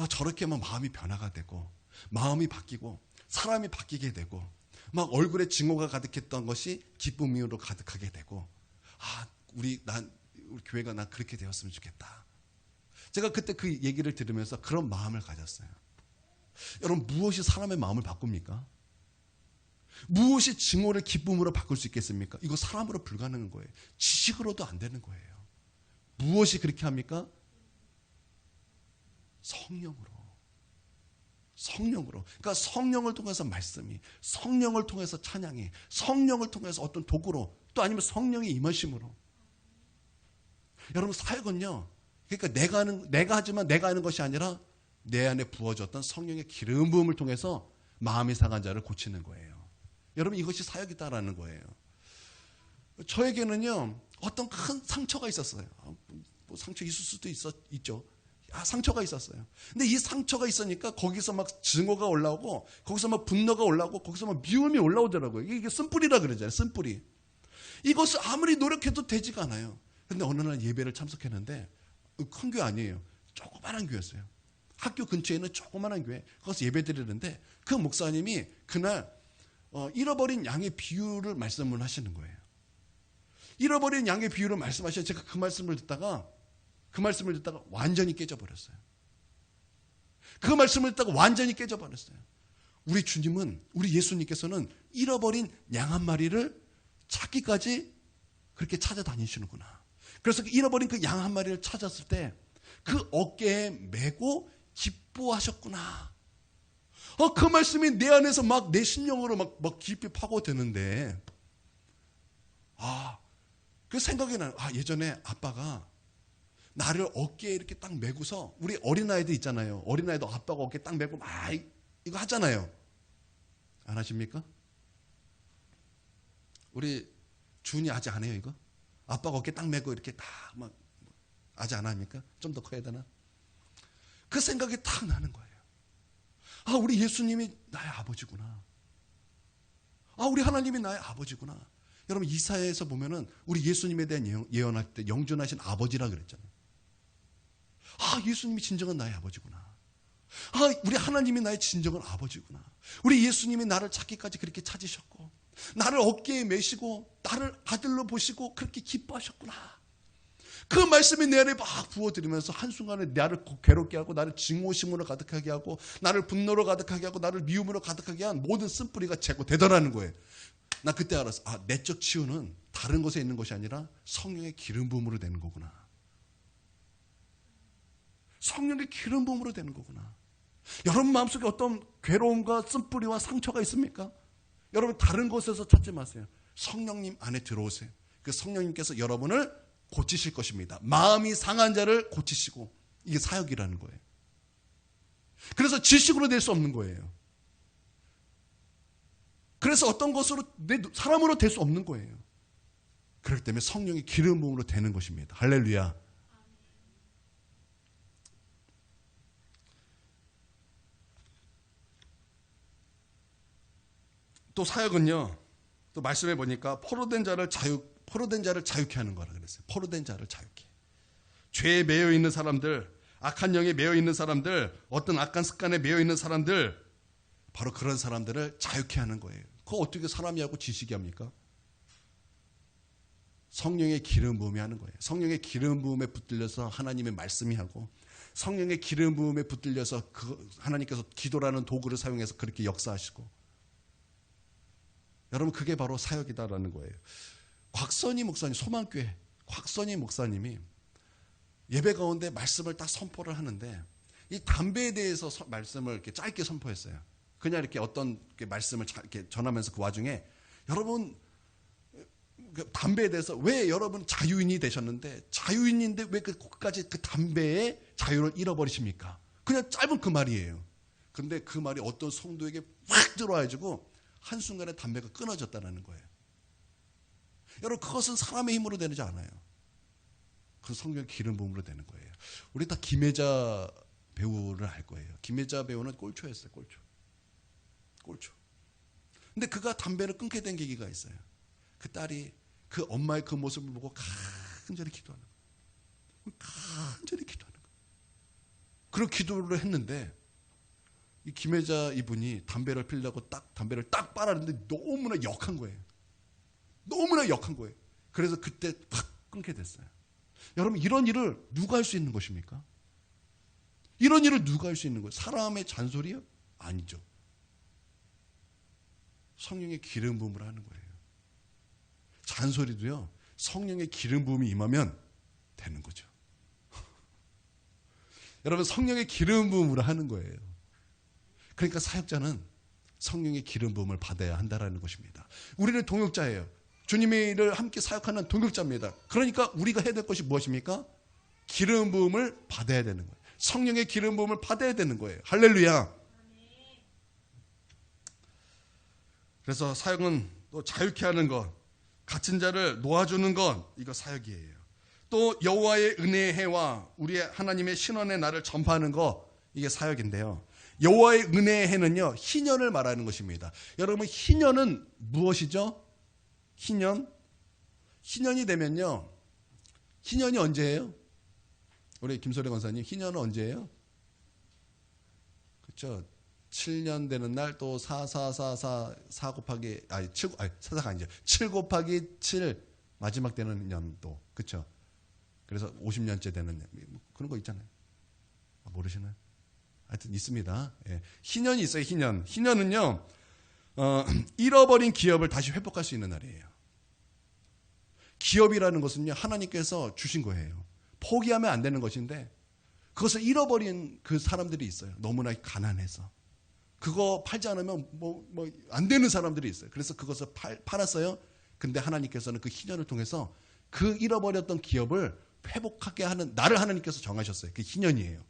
A: 저렇게만 마음이 변화가 되고, 마음이 바뀌고, 사람이 바뀌게 되고, 막 얼굴에 증오가 가득했던 것이 기쁨으로 가득하게 되고, 우리 교회가 난 그렇게 되었으면 좋겠다. 제가 그때 그 얘기를 들으면서 그런 마음을 가졌어요. 여러분, 무엇이 사람의 마음을 바꿉니까? 무엇이 증오를 기쁨으로 바꿀 수 있겠습니까? 이거 사람으로 불가능한 거예요. 지식으로도 안 되는 거예요. 무엇이 그렇게 합니까? 성령으로. 성령으로. 그러니까 성령을 통해서 말씀이, 성령을 통해서 찬양이, 성령을 통해서 어떤 도구로, 또 아니면 성령의 임하심으로. 여러분, 사역은요, 그러니까 내가 하지만 내가 하는 것이 아니라 내 안에 부어졌던 성령의 기름 부음을 통해서 마음이 상한 자를 고치는 거예요. 여러분, 이것이 사역이다라는 거예요. 저에게는요, 어떤 큰 상처가 있었어요. 뭐 상처 있을 수도 있죠. 상처가 있었어요. 근데 이 상처가 있으니까 거기서 막 증오가 올라오고, 거기서 막 분노가 올라오고, 거기서 막 미움이 올라오더라고요. 이게 쓴뿌리라 그러잖아요. 쓴뿌리. 이것을 아무리 노력해도 되지가 않아요. 근데 어느 날 예배를 참석했는데, 큰 교회 아니에요. 조그만한 교회였어요. 학교 근처에 있는 조그만한 교회. 거기서 예배 드리는데, 그 목사님이 그날 잃어버린 양의 비유를 말씀을 하시는 거예요. 잃어버린 양의 비유를 말씀하셔서 제가 그 말씀을 듣다가 완전히 깨져버렸어요. 그 말씀을 듣다가 완전히 깨져버렸어요. 우리 주님은, 우리 예수님께서는 잃어버린 양 한 마리를 찾기까지 그렇게 찾아다니시는구나. 그래서 잃어버린 그 양 한 마리를 찾았을 때 그 어깨에 메고 기뻐하셨구나. 그 말씀이 내 안에서 막 내 심령으로 막 깊이 파고드는데, 그 생각이 나요. 예전에 아빠가 나를 어깨에 이렇게 딱 메고서, 우리 어린아이들 있잖아요. 어린아이도 아빠가 어깨에 딱 메고 막 이거 하잖아요. 안 하십니까? 우리 준이 아직 안 해요, 이거? 아빠가 어깨에 딱 메고 이렇게 딱 막, 아직 안 합니까? 좀 더 커야 되나? 그 생각이 딱 나는 거예요. 우리 예수님이 나의 아버지구나. 우리 하나님이 나의 아버지구나. 여러분, 이사야에서 보면은 우리 예수님에 대한 예언할 때 영존하신 아버지라 그랬잖아요. 예수님이 진정한 나의 아버지구나. 우리 하나님이 나의 진정한 아버지구나. 우리 예수님이 나를 찾기까지 그렇게 찾으셨고, 나를 어깨에 메시고 나를 아들로 보시고 그렇게 기뻐하셨구나. 그 말씀이 내 안에 막 부어들이면서 한순간에 나를 괴롭게 하고, 나를 증오심으로 가득하게 하고, 나를 분노로 가득하게 하고, 나를 미움으로 가득하게 한 모든 쓴뿌리가 제거되더라는 거예요. 나 그때 알았어. 내적 치유는 다른 곳에 있는 것이 아니라 성령의 기름 부음으로 되는 거구나. 성령의 기름 부음으로 되는 거구나. 여러분 마음속에 어떤 괴로움과 쓴뿌리와 상처가 있습니까? 여러분, 다른 곳에서 찾지 마세요. 성령님 안에 들어오세요. 그 성령님께서 여러분을 고치실 것입니다. 마음이 상한 자를 고치시고, 이게 사역이라는 거예요. 그래서 지식으로 될 수 없는 거예요. 그래서 어떤 것으로, 사람으로 될 수 없는 거예요. 그렇기 때문에 성령의 기름 부음으로 되는 것입니다. 할렐루야. 또 사역은요, 또 말씀해 보니까 포로된 자를 자유케 하는 거라 그랬어요. 포로된 자를 자유케. 죄에 매여 있는 사람들, 악한 영에 매여 있는 사람들, 어떤 악한 습관에 매여 있는 사람들, 바로 그런 사람들을 자유케 하는 거예요. 그거 어떻게 사람이 하고 지식이 합니까? 성령의 기름 부음이 하는 거예요. 성령의 기름 부음에 붙들려서 하나님의 말씀이 하고, 성령의 기름 부음에 붙들려서 하나님께서 기도라는 도구를 사용해서 그렇게 역사하시고. 여러분, 그게 바로 사역이다라는 거예요. 곽선희 목사님, 소망교회 곽선희 목사님이 예배 가운데 말씀을 딱 선포를 하는데, 이 담배에 대해서 말씀을 이렇게 짧게 선포했어요. 그냥 이렇게 어떤 말씀을 이렇게 전하면서 그 와중에, 여러분, 담배에 대해서 왜 여러분 자유인이 되셨는데, 자유인인데 왜 끝까지 그 담배의 자유를 잃어버리십니까? 그냥 짧은 그 말이에요. 근데 그 말이 어떤 성도에게 확 들어와가지고 한순간에 담배가 끊어졌다는 거예요. 여러분, 그것은 사람의 힘으로 되지 않아요. 그 성령의 기름 부음으로 되는 거예요. 우리 다 김혜자 배우를 알 거예요. 김혜자 배우는 꼴초였어요. 꼴초. 근데 그가 담배를 끊게 된 계기가 있어요. 그 딸이 그 엄마의 그 모습을 보고 간절히 기도하는 거예요. 간절히 기도하는 거예요. 그리고 기도를 했는데, 이 김혜자 이분이 담배를 피려고 담배를 딱 빨았는데 너무나 역한 거예요. 너무나 역한 거예요. 그래서 그때 확 끊게 됐어요. 여러분, 이런 일을 누가 할 수 있는 것입니까? 이런 일을 누가 할 수 있는 거예요? 사람의 잔소리요? 아니죠. 성령의 기름 부음을 하는 거예요. 잔소리도요, 성령의 기름 부음이 임하면 되는 거죠. 여러분, 성령의 기름 부음으로 하는 거예요. 그러니까 사역자는 성령의 기름 부음을 받아야 한다라는 것입니다. 우리는 동역자예요. 주님의 일을 함께 사역하는 동역자입니다. 그러니까 우리가 해야 될 것이 무엇입니까? 기름 부음을 받아야 되는 거예요. 성령의 기름 부음을 받아야 되는 거예요. 할렐루야. 그래서 사역은 또 자유케 하는 것, 갇힌 자를 놓아주는 것, 이거 사역이에요. 또 여호와의 은혜의 해와 우리의 하나님의 신원의 날을 전파하는 것, 이게 사역인데요. 여호와의 은혜의 해는요, 희년을 말하는 것입니다. 여러분, 희년은 무엇이죠? 희년이 되면요, 희년이 언제예요? 우리 김소래 권사님, 희년은 언제예요? 그렇죠. 7년 되는 날 또 4 곱하기 4가 아니죠. 7 곱하기 7 마지막 되는 년도. 그렇죠. 그래서 50년째 되는 년. 그런 거 있잖아요. 모르시나요? 하여튼 있습니다. 예. 희년이 있어요. 희년은요. 잃어버린 기업을 다시 회복할 수 있는 날이에요. 기업이라는 것은요, 하나님께서 주신 거예요. 포기하면 안 되는 것인데 그것을 잃어버린 그 사람들이 있어요. 너무나 가난해서. 그거 팔지 않으면 안 되는 사람들이 있어요. 그래서 그것을 팔았어요. 근데 하나님께서는 그 희년을 통해서 그 잃어버렸던 기업을 회복하게 하는 날을 하나님께서 정하셨어요. 그 희년이에요.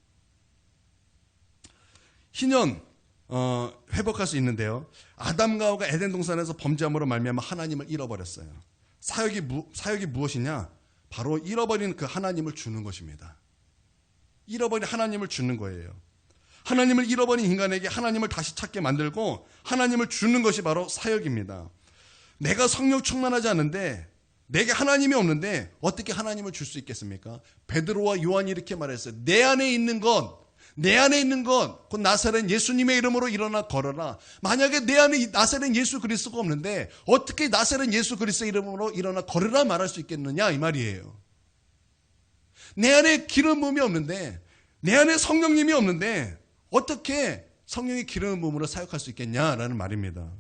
A: 희년 회복할 수 있는데요. 아담과 하와가 에덴 동산에서 범죄함으로 말미암아 하나님을 잃어버렸어요. 사역이 무엇이냐? 바로 잃어버린 그 하나님을 주는 것입니다. 잃어버린 하나님을 주는 거예요. 하나님을 잃어버린 인간에게 하나님을 다시 찾게 만들고 하나님을 주는 것이 바로 사역입니다. 내가 성령 충만하지 않은데, 내게 하나님이 없는데 어떻게 하나님을 줄 수 있겠습니까? 베드로와 요한이 이렇게 말했어요. 내 안에 있는 것, 곧 나사렛 예수님의 이름으로 일어나 걸어라. 만약에 내 안에 나사렛 예수 그리스도가 없는데 어떻게 나사렛 예수 그리스도의 이름으로 일어나 걸으라 말할 수 있겠느냐, 이 말이에요. 내 안에 기름 부음이 없는데, 내 안에 성령님이 없는데 어떻게 성령의 기름 부음으로 사역할 수 있겠냐라는 말입니다.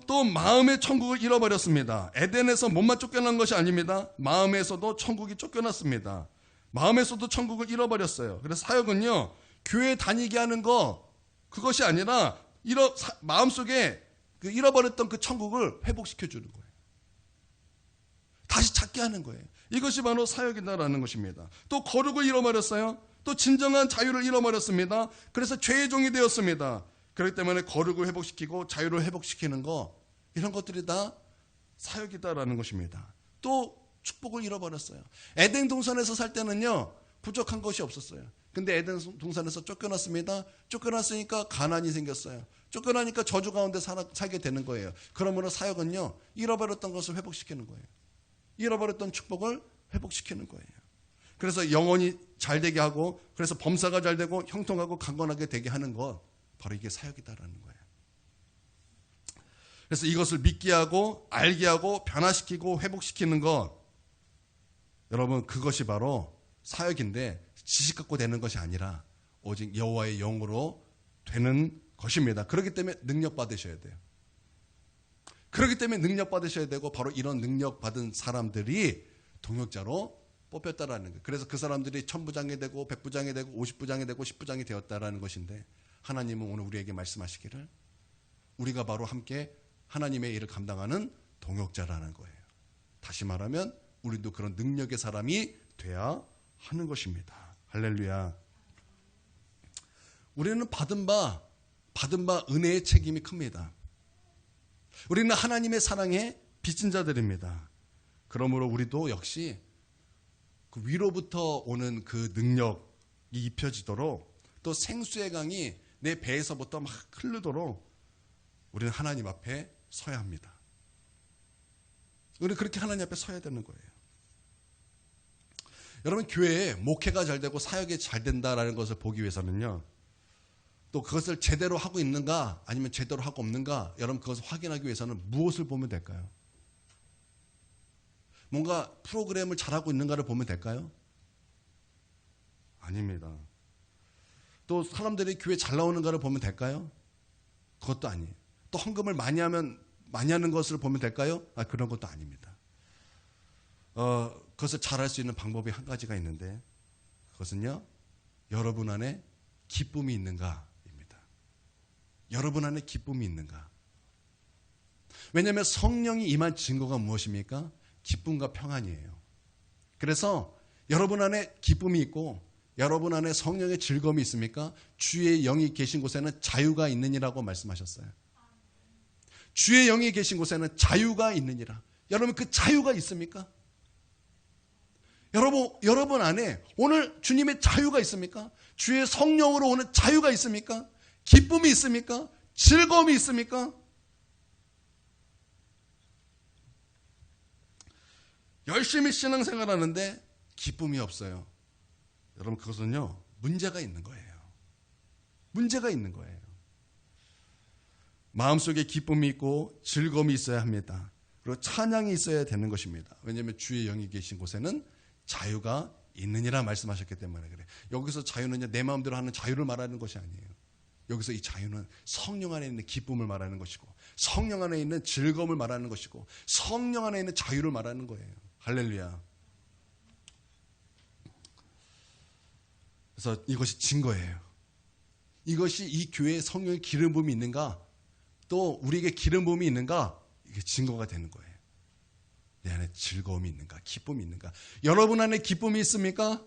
A: 또 마음의 천국을 잃어버렸습니다. 에덴에서 몸만 쫓겨난 것이 아닙니다. 마음에서도 천국이 쫓겨났습니다. 마음에서도 천국을 잃어버렸어요. 그래서 사역은요, 교회 다니게 하는 거, 그것이 아니라 마음속에 그 잃어버렸던 그 천국을 회복시켜 주는 거예요. 다시 찾게 하는 거예요. 이것이 바로 사역이다라는 것입니다. 또 거룩을 잃어버렸어요. 또 진정한 자유를 잃어버렸습니다. 그래서 죄의 종이 되었습니다. 그렇기 때문에 거룩을 회복시키고 자유를 회복시키는 거, 이런 것들이 다 사역이다라는 것입니다. 또 축복을 잃어버렸어요. 에덴 동산에서 살 때는요, 부족한 것이 없었어요. 근데 에덴 동산에서 쫓겨났습니다. 쫓겨났으니까 가난이 생겼어요. 쫓겨나니까 저주 가운데 살게 되는 거예요. 그러므로 사역은요, 잃어버렸던 것을 회복시키는 거예요. 잃어버렸던 축복을 회복시키는 거예요. 그래서 영혼이 잘 되게 하고, 그래서 범사가 잘 되고 형통하고 강건하게 되게 하는 것, 바로 이게 사역이다라는 거예요. 그래서 이것을 믿게 하고 알게 하고 변화시키고 회복시키는 것, 여러분, 그것이 바로 사역인데 지식 갖고 되는 것이 아니라 오직 여호와의 영으로 되는 것입니다. 그렇기 때문에 능력 받으셔야 돼요. 그렇기 때문에 능력 받으셔야 되고, 바로 이런 능력 받은 사람들이 동역자로 뽑혔다라는 거예요. 그래서 그 사람들이 1000부장이 되고 100부장이 되고 50부장이 되고 10부장이 되었다라는 것인데, 하나님은 오늘 우리에게 말씀하시기를 우리가 바로 함께 하나님의 일을 감당하는 동역자라는 거예요. 다시 말하면 우리도 그런 능력의 사람이 돼야 하는 것입니다. 할렐루야. 우리는 받은 바 은혜의 책임이 큽니다. 우리는 하나님의 사랑에 빚진 자들입니다. 그러므로 우리도 역시 그 위로부터 오는 그 능력이 입혀지도록, 또 생수의 강이 내 배에서부터 막 흐르도록 우리는 하나님 앞에 서야 합니다. 우리는 그렇게 하나님 앞에 서야 되는 거예요. 여러분, 교회에 목회가 잘 되고 사역이 잘 된다라는 것을 보기 위해서는요, 또 그것을 제대로 하고 있는가 아니면 제대로 하고 없는가, 여러분, 그것을 확인하기 위해서는 무엇을 보면 될까요? 뭔가 프로그램을 잘하고 있는가를 보면 될까요? 아닙니다. 또 사람들이 교회 잘 나오는가를 보면 될까요? 그것도 아니에요. 또 헌금을 많이 하는 것을 보면 될까요? 그런 것도 아닙니다. 그것을 잘할 수 있는 방법이 한 가지가 있는데, 그것은요, 여러분 안에 기쁨이 있는가입니다. 여러분 안에 기쁨이 있는가? 왜냐하면 성령이 임한 증거가 무엇입니까? 기쁨과 평안이에요. 그래서 여러분 안에 기쁨이 있고 여러분 안에 성령의 즐거움이 있습니까? 주의 영이 계신 곳에는 자유가 있느니라고 말씀하셨어요. 주의 영이 계신 곳에는 자유가 있느니라. 여러분 그 자유가 있습니까? 여러분 안에 오늘 주님의 자유가 있습니까? 주의 성령으로 오는 자유가 있습니까? 기쁨이 있습니까? 즐거움이 있습니까? 열심히 신앙생활하는데 기쁨이 없어요. 여러분 그것은요 문제가 있는 거예요. 문제가 있는 거예요. 마음속에 기쁨이 있고 즐거움이 있어야 합니다. 그리고 찬양이 있어야 되는 것입니다. 왜냐하면 주의 영이 계신 곳에는 자유가 있느니라 말씀하셨기 때문에 그래. 여기서 자유는요 내 마음대로 하는 자유를 말하는 것이 아니에요. 여기서 이 자유는 성령 안에 있는 기쁨을 말하는 것이고 성령 안에 있는 즐거움을 말하는 것이고 성령 안에 있는 자유를 말하는 거예요. 할렐루야. 그래서 이것이 증거예요. 이것이 이 교회에 성령의 기름 부음이 있는가 또 우리에게 기름 부음이 있는가 이게 증거가 되는 거예요. 내 안에 즐거움이 있는가 기쁨이 있는가. 여러분 안에 기쁨이 있습니까?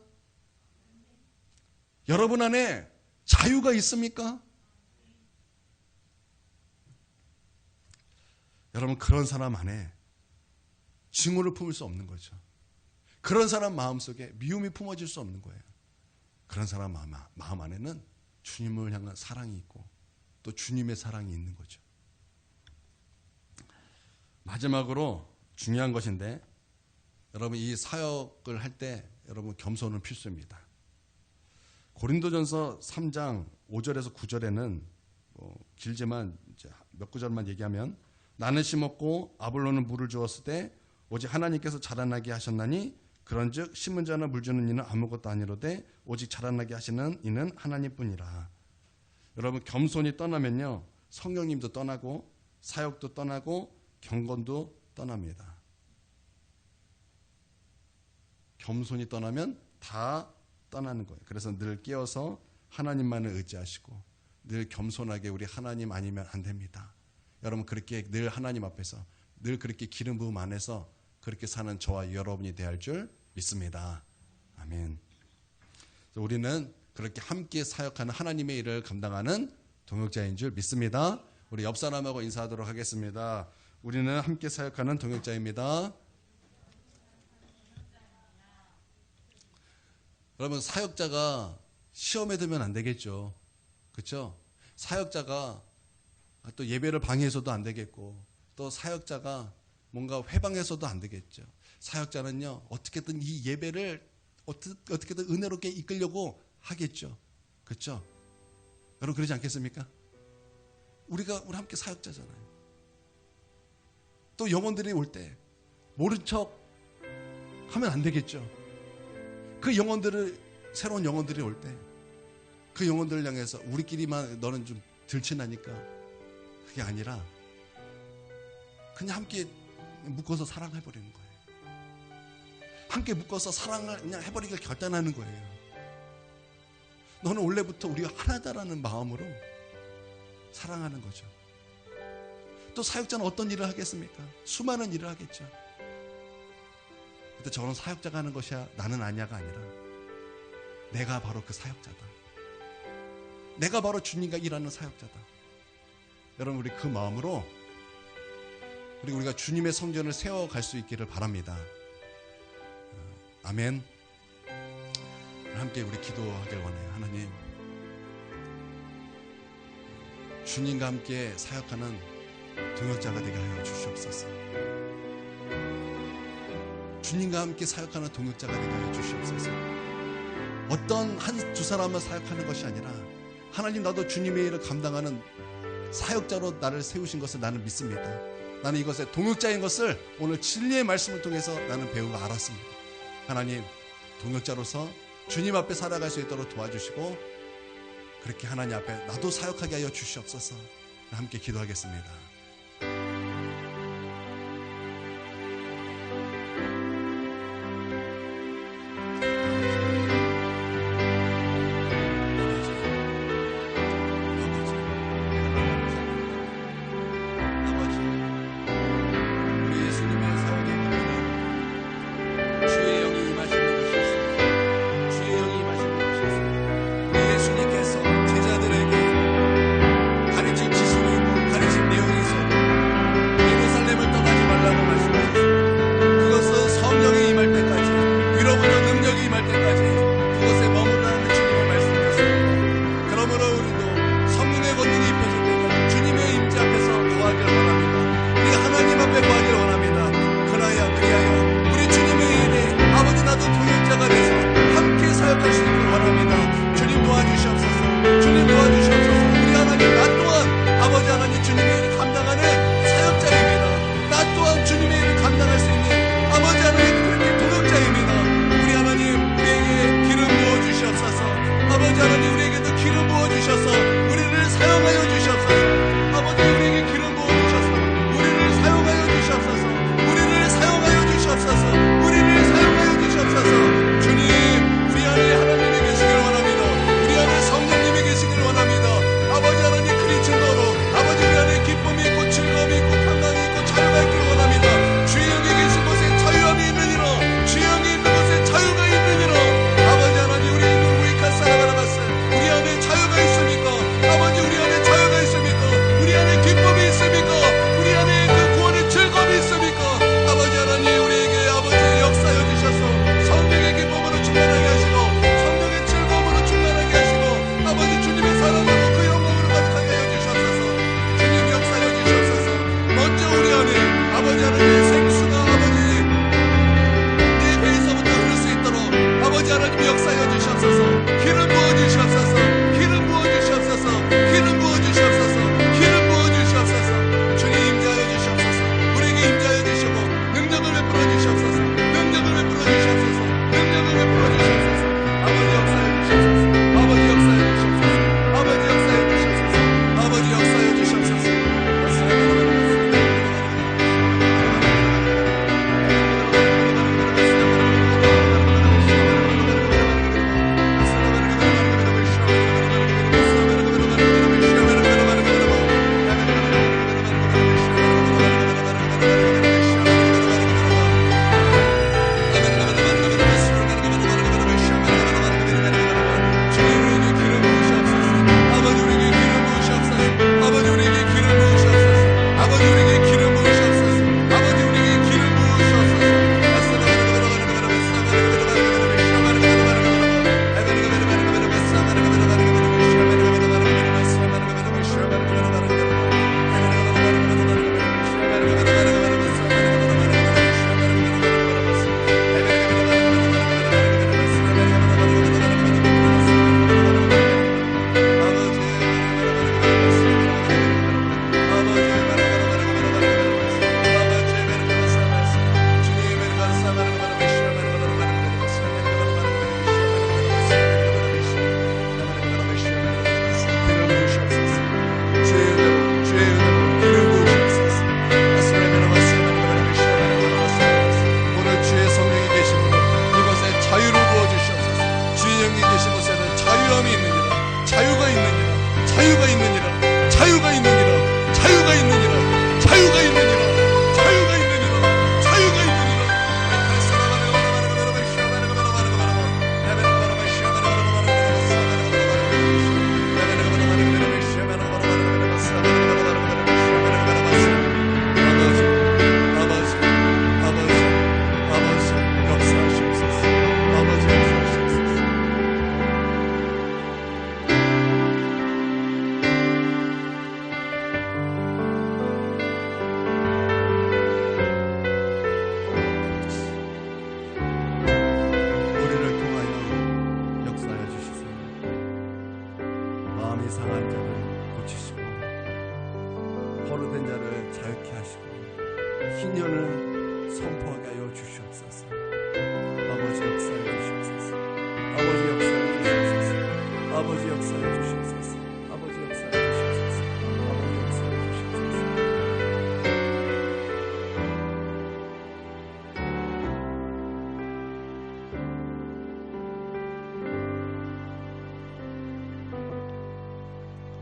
A: 여러분 안에 자유가 있습니까? 여러분 그런 사람 안에 증오를 품을 수 없는 거죠. 그런 사람 마음속에 미움이 품어질 수 없는 거예요. 그런 사람 마음 안에는 주님을 향한 사랑이 있고 또 주님의 사랑이 있는 거죠. 마지막으로 중요한 것인데 여러분 이 사역을 할 때 여러분 겸손은 필수입니다. 고린도전서 3장 5절에서 9절에는 길지만 이제 몇 구절만 얘기하면 나는 심었고 아볼로는 물을 주었을 때 오직 하나님께서 자라나게 하셨나니 그런즉 심은 자나 물 주는 이는 아무것도 아니로되 오직 자라나게 하시는 이는 하나님뿐이라. 여러분 겸손이 떠나면요 성령님도 떠나고 사역도 떠나고 경건도 떠납니다. 겸손이 떠나면 다 떠나는 거예요. 그래서 늘 깨어서 하나님만을 의지하시고 늘 겸손하게 우리 하나님 아니면 안 됩니다. 여러분 그렇게 늘 하나님 앞에서 늘 그렇게 기름 부음 안에서 그렇게 사는 저와 여러분이 되어야 할 줄 믿습니다. 아멘. 우리는 그렇게 함께 사역하는 하나님의 일을 감당하는 동역자인 줄 믿습니다. 우리 옆 사람하고 인사하도록 하겠습니다. 우리는 함께 사역하는 동역자입니다. 여러분 사역자가 시험에 들면 안 되겠죠. 그렇죠? 사역자가 또 예배를 방해해서도 안 되겠고 또 사역자가 뭔가 회방해서도 안 되겠죠. 사역자는요 어떻게든 이 예배를 어떻게든 은혜롭게 이끌려고 하겠죠. 그렇죠? 여러분 그러지 않겠습니까? 우리 함께 사역자잖아요. 또 영혼들이 올 때 모른 척 하면 안 되겠죠. 그 새로운 영혼들이 올 때 그 영혼들을 향해서 우리끼리만 너는 좀 들친하니까 그게 아니라 그냥 함께 묶어서 사랑해버리는 거예요. 함께 묶어서 사랑을 그냥 해버리기를 결단하는 거예요. 너는 원래부터 우리가 하나다라는 마음으로 사랑하는 거죠. 또 사역자는 어떤 일을 하겠습니까? 수많은 일을 하겠죠. 근데 저런 사역자가 하는 것이야 나는 아니야가 아니라 내가 바로 그 사역자다. 내가 바로 주님과 일하는 사역자다. 여러분 우리 그 마음으로 그리고 우리가 주님의 성전을 세워갈 수 있기를 바랍니다. 아멘. 함께 우리 기도하길 원해요. 하나님 주님과 함께 사역하는 동역자가 되게 하여 주시옵소서. 주님과 함께 사역하는 동역자가 되게 하여 주시옵소서. 어떤 한 두 사람만 사역하는 것이 아니라 하나님 나도 주님의 일을 감당하는 사역자로 나를 세우신 것을 나는 믿습니다. 나는 이것의 동역자인 것을 오늘 진리의 말씀을 통해서 나는 배우고 알았습니다. 하나님 동역자로서 주님 앞에 살아갈 수 있도록 도와주시고 그렇게 하나님 앞에 나도 사역하게 하여 주시옵소서. 함께 기도하겠습니다. 아버지 하나님 우리에게도 기름 부어주셔서 우리를 사용하여 주시옵소서. 아버지 우리에게 기름 부어주셔서 우리를 사용하여 주시옵소서. 우리를 사용하여 주시옵소서. 우리를 사용하여 주시옵소서. 주님 우리 안에 하나님이 계시길 원합니다. 우리 안에 성령님이 계시길 원합니다. 아버지 하나님 그리스도로 아버지 우리 안에 기쁨이 있고 즐거움이 있고 평강이 있고 자유가 있길 원합니다. 주의 영이 계신 곳에 자유함이 있느니라. 주의 영이 있는 곳에 자유가 있느니라. 아버지 하나님 우리 있는 우리가 살아가라마스 우리 안에 자유가 있습니까? 아버지 우리 안에 자유가 있습니까? 우리 안에 기쁨이 있습니까? 우리 안에 그 구원의 즐거움이 있습니까? 아버지 하나님 우리에게 아버지 역사여 주셔서 성령의 기쁨으로 충만하게 하시고 성령의 즐거움으로 충만하게 하시고 아버지 주님의 사랑으로 그 영광으로 가득하게 하여 주시옵소서. 주님 역사여 주시옵소서. 먼저 우리 안에 아버지 하나님의 생수가 아버지 내 배에서부터 흐를 수 있도록 아버지 하나님 역사여 주시옵소서. 기름 부어 주시옵소서. 기름 부어 주시옵소서. 기름 부어 주시옵소서. 기름 부어 주시옵소서. 주님 임재하여 주시옵소서. 우리에게 임재하여 주시고 능력을 베풀어 주시옵소서. 능력을 베풀어 주시옵소서. 능력을 베풀어 주시옵소서. 아버지 역사여 주시옵소서. 아버지 역사여 주시옵소서. 아버지 역사여 주시옵소서. 아버지 역사여 주시옵소서.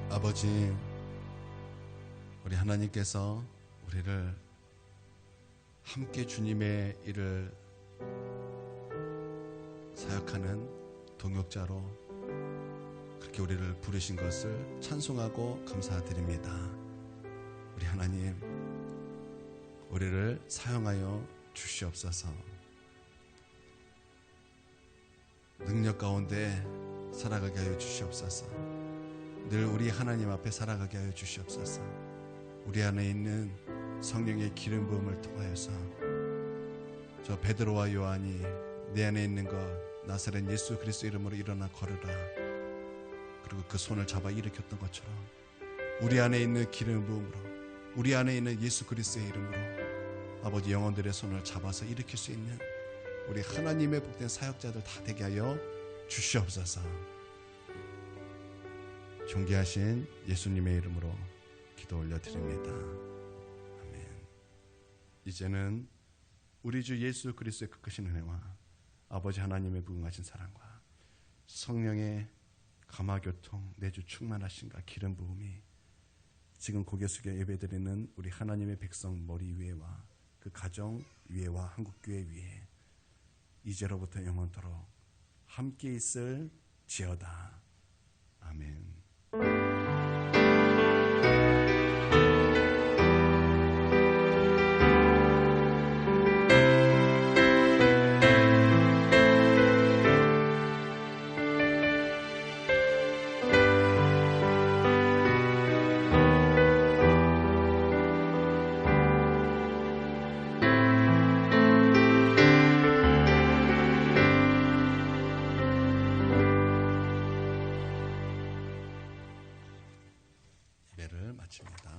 A: 아버지, 우리 하나님께서 우리를 함께 주님의 일을 사역하는 동역자로 그렇게 우리를 부르신 것을 찬송하고 감사드립니다. 우리 하나님, 우리를 사용하여 주시옵소서. 능력 가운데 살아가게 하여 주시옵소서. 늘 우리 하나님 앞에 살아가게 하여 주시옵소서. 우리 안에 있는 성령의 기름 부음을 통하여서 저 베드로와 요한이 내 안에 있는 것 나사렛 예수 그리스도 이름으로 일어나 걸으라, 그리고 그 손을 잡아 일으켰던 것처럼 우리 안에 있는 기름 부음으로, 우리 안에 있는 예수 그리스도의 이름으로 아버지 영혼들의 손을 잡아서 일으킬 수 있는 우리 하나님의 복된 사역자들 다 되게 하여 주시옵소서. 존귀하신 예수님의 이름으로 기도 올려드립니다. 아멘. 이제는 우리 주 예수 그리스도의 그 크신 은혜와 아버지 하나님의 무궁하신 사랑과 성령의 감화교통 내주 충만하신가 기름 부음이 지금 고개 숙여 예배드리는 우리 하나님의 백성 머리 위에와 그 가정 위에와 한국교회 위에 이제로부터 영원토록 함께 있을 지어다. 아멘. 예배를 마칩니다.